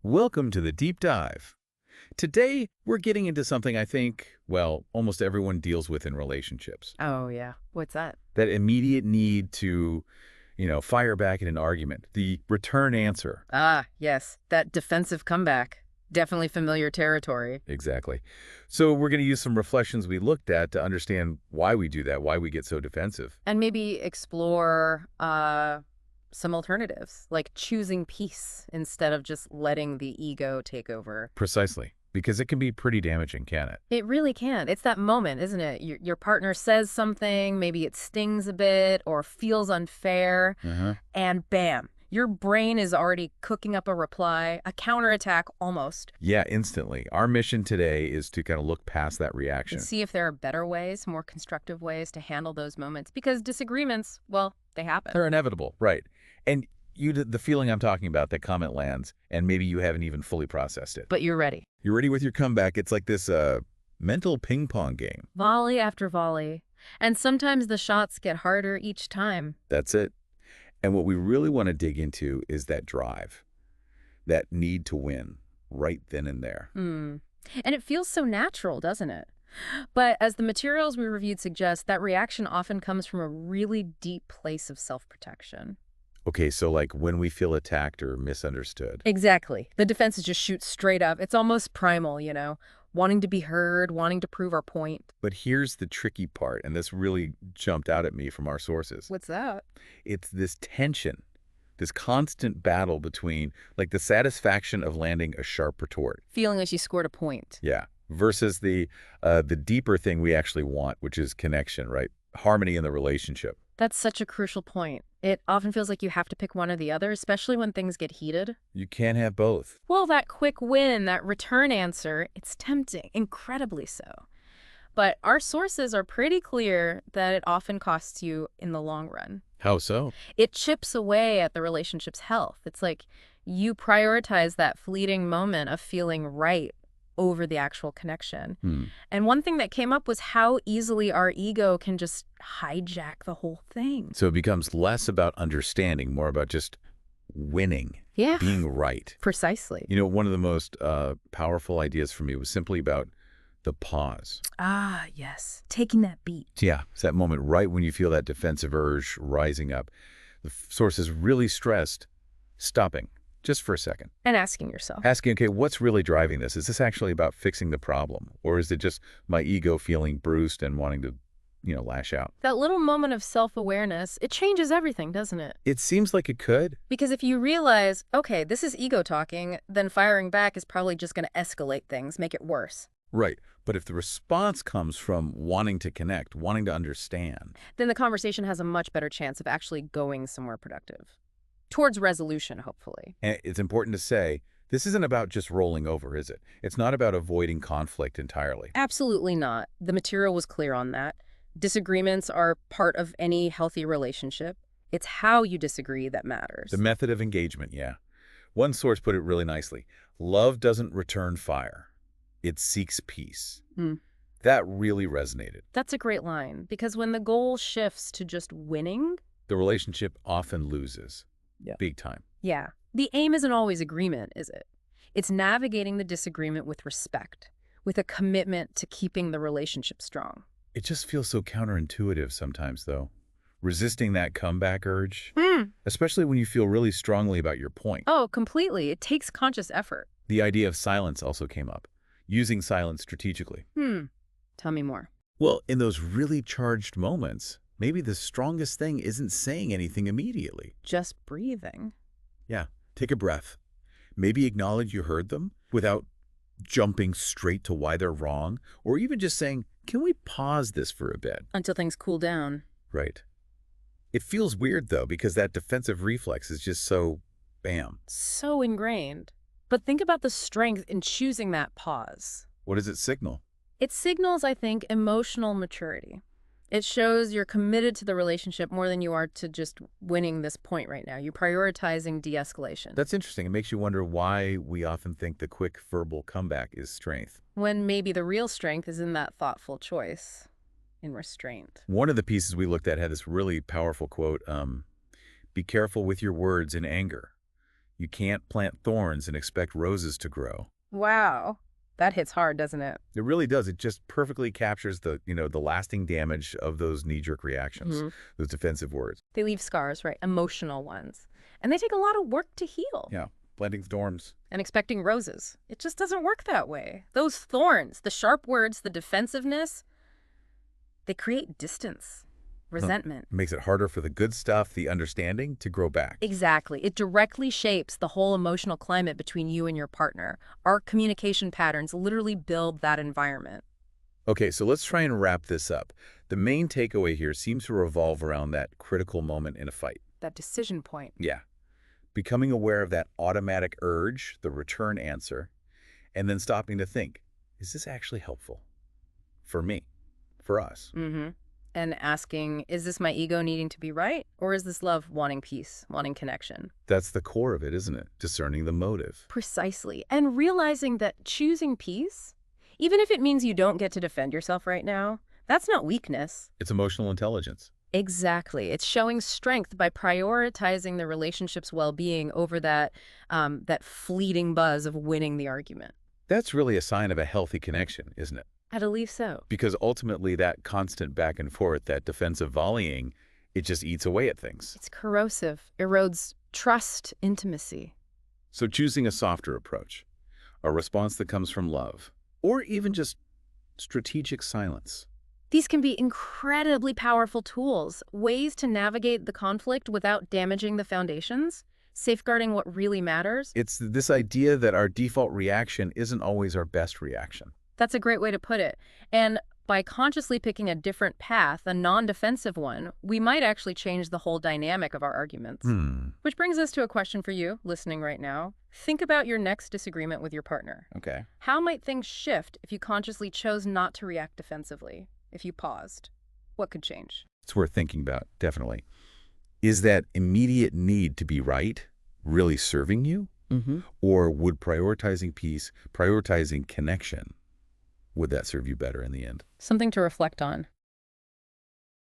Welcome to the deep dive. Today, we're getting into something I think, well, almost everyone deals with in relationships. Oh, yeah. What's that? That immediate need to, fire back in an argument. The return answer. Ah, yes. That defensive comeback. Definitely familiar territory. Exactly. So we're going to use some reflections we looked at to understand why we do that, why we get so defensive. And maybe explore some alternatives, like choosing peace instead of just letting the ego take over. Precisely. Because it can be pretty damaging, can it? It really can. It's that moment, isn't it? Your partner says something, maybe it stings a bit or feels unfair, Uh-huh. and bam, your brain is already cooking up a reply, a counterattack almost. Yeah, instantly. Our mission today is to kind of look past that reaction. And see if there are better ways, more constructive ways to handle those moments. Because disagreements, well, they happen. They're inevitable, right? And the feeling I'm talking about, that comment lands, and maybe you haven't even fully processed it. But you're ready. You're ready with your comeback. It's like this mental ping pong game. Volley after volley. And sometimes the shots get harder each time. That's it. And what we really want to dig into is that drive, that need to win right then and there. And it feels so natural, doesn't it? But as the materials we reviewed suggest, that reaction often comes from a really deep place of self-protection. Okay, so like when we feel attacked or misunderstood. Exactly. The defenses just shoot straight up. It's almost primal, wanting to be heard, wanting to prove our point. But here's the tricky part, and this really jumped out at me from our sources. What's that? It's this tension, this constant battle between like the satisfaction of landing a sharp retort. Feeling like you scored a point. Yeah. Versus the deeper thing we actually want, which is connection, right? Harmony in the relationship. That's such a crucial point. It often feels like you have to pick one or the other, especially when things get heated. You can't have both. Well, that quick win, that return answer, it's tempting, incredibly so. But our sources are pretty clear that it often costs you in the long run. How so? It chips away at the relationship's health. It's like you prioritize that fleeting moment of feeling right over the actual connection. And one thing that came up was how easily our ego can just hijack the whole thing. So it becomes less about understanding, more about just winning, Yeah, being right. precisely. One of the most powerful ideas for me was simply about the pause. Ah, yes. Taking that beat. Yeah, it's that moment right when you feel that defensive urge rising up. The source is really stressed, stopping just for a second. And asking yourself. Asking, okay, what's really driving this? Is this actually about fixing the problem? Or is it just my ego feeling bruised and wanting to, lash out? That little moment of self-awareness, it changes everything, doesn't it? It seems like it could. Because if you realize, okay, this is ego talking, then firing back is probably just going to escalate things, make it worse. Right. But if the response comes from wanting to connect, wanting to understand, Then the conversation has a much better chance of actually going somewhere productive. Towards resolution, hopefully. and it's important to say, this isn't about just rolling over, is it? It's not about avoiding conflict entirely. Absolutely not. The material was clear on that. Disagreements are part of any healthy relationship. It's how you disagree that matters. The method of engagement, yeah. One source put it really nicely. Love doesn't return fire. It seeks peace. That really resonated. That's a great line, because when the goal shifts to just winning, The relationship often loses. Yeah. Big time. yeah, the aim isn't always agreement, is it? It's navigating the disagreement with respect, with a commitment to keeping the relationship strong. It just feels so counterintuitive sometimes, though. Resisting that comeback urge, especially when you feel really strongly about your point. Oh, completely. It takes conscious effort. The idea of silence also came up, using silence strategically. Tell me more. Well, in those really charged moments, maybe the strongest thing isn't saying anything immediately. Just breathing. Yeah, take a breath. Maybe acknowledge you heard them without jumping straight to why they're wrong, or even just saying, can we pause this for a bit? Until things cool down. Right. It feels weird, though, because that defensive reflex is just so bam. So ingrained. But think about the strength in choosing that pause. What does it signal? It signals, I think, emotional maturity. It shows you're committed to the relationship more than you are to just winning this point right now. You're prioritizing de-escalation. That's interesting. It makes you wonder why we often think the quick verbal comeback is strength. When maybe the real strength is in that thoughtful choice, in restraint. One of the pieces we looked at had this really powerful quote, be careful with your words in anger. You can't plant thorns and expect roses to grow. Wow. That hits hard, doesn't it? It really does. It just perfectly captures the lasting damage of those knee-jerk reactions, those defensive words. They leave scars, right? Emotional ones. And they take a lot of work to heal. Yeah, planting thorns. And expecting roses. It just doesn't work that way. Those thorns, the sharp words, the defensiveness, they create distance, resentment. Makes it harder for the good stuff, the understanding, to grow back. Exactly. It directly shapes the whole emotional climate between you and your partner. Our communication patterns literally build that environment. Okay, so let's try and wrap this up. The main takeaway here seems to revolve around that critical moment in a fight. That decision point. Yeah. Becoming aware of that automatic urge, the return answer, and then stopping to think, is this actually helpful? For me, for us. And asking, is this my ego needing to be right? Or is this love wanting peace, wanting connection? That's the core of it, isn't it? Discerning the motive. Precisely. And realizing that choosing peace, even if it means you don't get to defend yourself right now, that's not weakness. It's emotional intelligence. Exactly. It's showing strength by prioritizing the relationship's well-being over that fleeting buzz of winning the argument. That's really a sign of a healthy connection, isn't it? I believe so. Because ultimately that constant back and forth, that defensive volleying, it just eats away at things. It's corrosive, erodes trust, intimacy. So choosing a softer approach, a response that comes from love, or even just strategic silence. These can be incredibly powerful tools, ways to navigate the conflict without damaging the foundations, safeguarding what really matters. It's this idea that our default reaction isn't always our best reaction. That's a great way to put it. And by consciously picking a different path, a non-defensive one, we might actually change the whole dynamic of our arguments. Which brings us to a question for you, listening right now. Think about your next disagreement with your partner. Okay. How might things shift if you consciously chose not to react defensively? If you paused, what could change? It's worth thinking about, definitely. Is that immediate need to be right really serving you? Or would prioritizing peace, prioritizing connection, would that serve you better in the end? Something to reflect on.